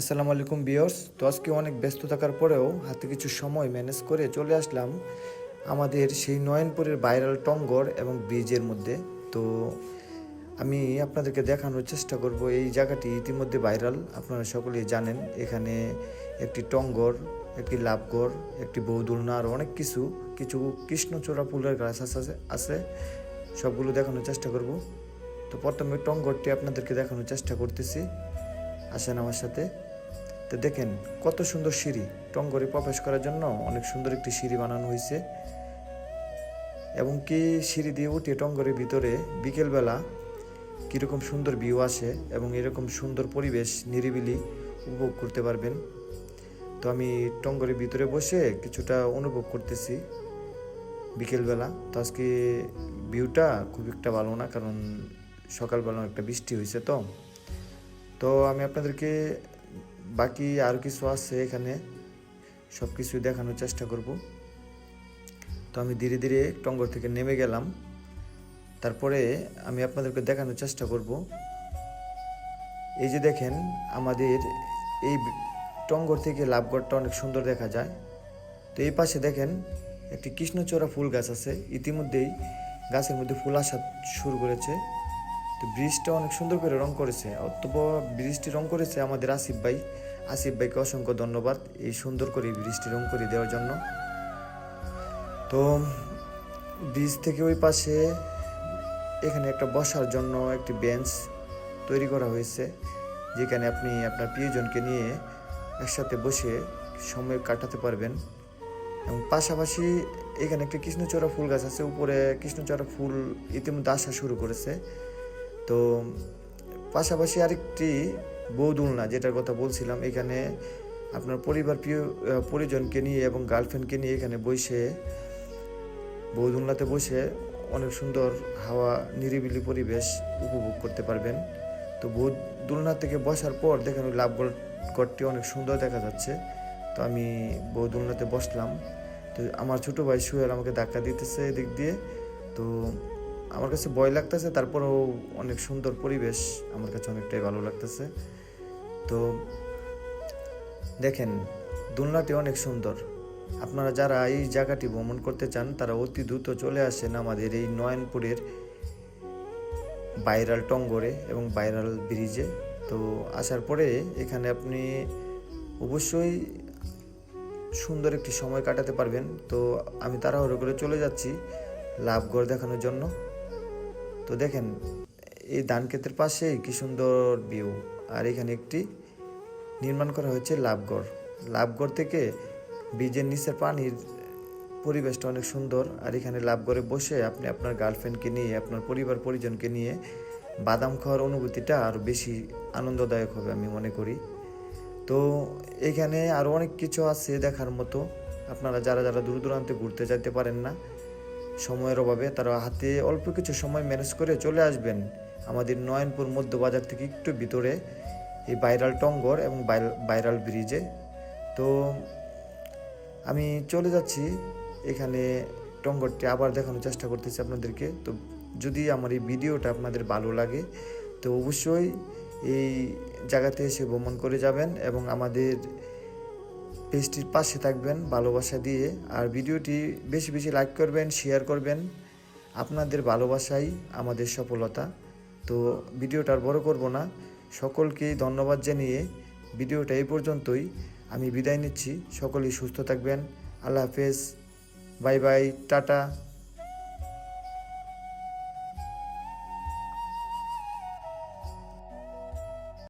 আসসালামু আলাইকুম ভিউয়ার্স। তো আজকে অনেক ব্যস্ত থাকার পরেও হাতে কিছু সময় ম্যানেজ করে চলে আসলাম আমাদের সেই নয়নপুরের ভাইরাল টঙ্গর এবং ব্রিজের মধ্যে। তো আমি আপনাদেরকে দেখানোর চেষ্টা করব এই জায়গাটি ইতিমধ্যে ভাইরাল, আপনারা সকলেই জানেন। এখানে একটি টঙ্গর, একটি লাভঘর, একটি বৌদুলনা আর অনেক কিছু কিছু কৃষ্ণচূড়া ফুলের গাছ আছে সবগুলো দেখানোর চেষ্টা করব। তো প্রথমে টঙ্গরটি আপনাদেরকে দেখানোর চেষ্টা করতেছি, আসেন আমার সাথে। তো দেখেন কত সুন্দর সিঁড়ি, টঙ্গরে প্রবেশ করার জন্য অনেক সুন্দর একটি সিঁড়ি বানানো হয়েছে। এবং কি সিঁড়ি দিয়ে উঠে টঙ্গরের ভিতরে বিকেলবেলা কীরকম সুন্দর ভিউ আসে এবং এরকম সুন্দর পরিবেশ নিরিবিলি উপভোগ করতে পারবেন। তো আমি টঙ্গরের ভিতরে বসে কিছুটা অনুভব করতেছি বিকেলবেলা। তো আজকে ভিউটা খুব একটা ভালো না, কারণ সকালবেলা একটা বৃষ্টি হয়েছে। তো আমি আপনাদেরকে বাকি আর কিছু আছে এখানে সব কিছু দেখানোর চেষ্টা করব। তো আমি ধীরে ধীরে টঙ্গর থেকে নেমে গেলাম, তারপরে আমি আপনাদেরকে দেখানোর চেষ্টা করব। এই যে দেখেন, আমাদের এই টঙ্গর থেকে লাভগড়টা অনেক সুন্দর দেখা যায়। তো এই পাশে দেখেন একটি কৃষ্ণচূড়া ফুল গাছ আছে, ইতিমধ্যেই গাছের মধ্যে ফুল আসা শুরু করেছে। তো ব্রিজটা অনেক সুন্দর করে রং করেছে, অথবা ব্রিজটি রং করেছে আমাদের আসিফ ভাইকে অসংখ্য ধন্যবাদ এই সুন্দর করে ব্রিজটি রং করে দেওয়ার জন্য। তো ব্রিজ থেকে ওই পাশে এখানে একটা বসার জন্য একটি বেঞ্চ তৈরি করা হয়েছে, যেখানে আপনি আপনার প্রিয়জনকে নিয়ে একসাথে বসে সময় কাটাতে পারবেন। এবং পাশাপাশি এখানে একটি কৃষ্ণচূড়া ফুল গাছ আছে, উপরে কৃষ্ণচূড়া ফুল ইতিমধ্যে আসা শুরু করেছে। তো পাশাপাশি আরেকটি বৌদুলনা, যেটার কথা বলছিলাম, এখানে আপনার পরিজনকে নিয়ে এবং গার্লফ্রেন্ডকে নিয়ে এখানে বসে বৌদুলনাতে বসে অনেক সুন্দর হাওয়া, নিরিবিলি পরিবেশ উপভোগ করতে পারবেন। তো বৌদুলনা থেকে বসার পর দেখেন ওই লাভগড়টি অনেক সুন্দর দেখা যাচ্ছে। তো আমি বৌদুলনাতে বসলাম। তো আমার ছোটো ভাই সুহেল আমাকে ধাক্কা দিতেছে এদিক দিয়ে। তো আমার কাছে ভয় লাগতেছে, তারপরেও অনেক সুন্দর পরিবেশ, আমার কাছে অনেকটাই ভালো লাগতেছে। তো দেখেন দোলনাটি অনেক সুন্দর। আপনারা যারা এই জায়গাটি ভ্রমণ করতে চান তারা অতি দ্রুত চলে আসেন আমাদের এই নয়নপুরের ভাইরাল টঙ্গরে এবং ভাইরাল ব্রিজে। তো আসার পরে এখানে আপনি অবশ্যই সুন্দর একটি সময় কাটাতে পারবেন। তো আমি তাড়াহুড়ো করে চলে যাচ্ছি লাভঘর দেখানোর জন্য। তো দেখেন এই ধান ক্ষেতের পাশেই কি সুন্দর ভিউ, আর এখানে একটি নির্মাণ করা হয়েছে লাভঘর থেকে ব্রিজের নিচের পানির পরিবেশটা অনেক সুন্দর। আর এখানে লাভঘরে বসে আপনি আপনার গার্লফ্রেন্ডকে নিয়ে, আপনার পরিজনকে নিয়ে বাদাম খাওয়ার অনুভূতিটা আরও বেশি আনন্দদায়ক হবে আমি মনে করি। তো এখানে আরও অনেক কিছু আছে দেখার মতো। আপনারা যারা দূর দূরান্তে ঘুরতে যেতে পারেন না সময়ের অভাবে, তারা হাতে অল্প কিছু সময় ম্যানেজ করে চলে আসবেন আমাদের নয়নপুর মধ্য বাজার থেকে একটু ভিতরে এই ভাইরাল টঙ্গর এবং ভাইরাল ব্রিজে। তো আমি চলে যাচ্ছি এখানে টঙ্গরটি আবার দেখানোর চেষ্টা করতেছি আপনাদেরকে। তো যদি আমার এই ভিডিওটা আপনাদের ভালো লাগে তো অবশ্যই এই জায়গাতে এসে ভ্রমণ করে যাবেন এবং আমাদের পেজটির পাশে থাকবেন ভালোবাসা দিয়ে। আর ভিডিওটি বেশি বেশি লাইক করবেন, শেয়ার করবেন। আপনাদের ভালোবাসাই আমাদের সফলতা। তো ভিডিওটা আর বড় করব না, সকলকেই ধন্যবাদ জানিয়ে ভিডিওটা এই পর্যন্তই আমি বিদায় নিচ্ছি। সকলেই সুস্থ থাকবেন। আল্লাহ হাফেজ, বাই বাই, টাটা।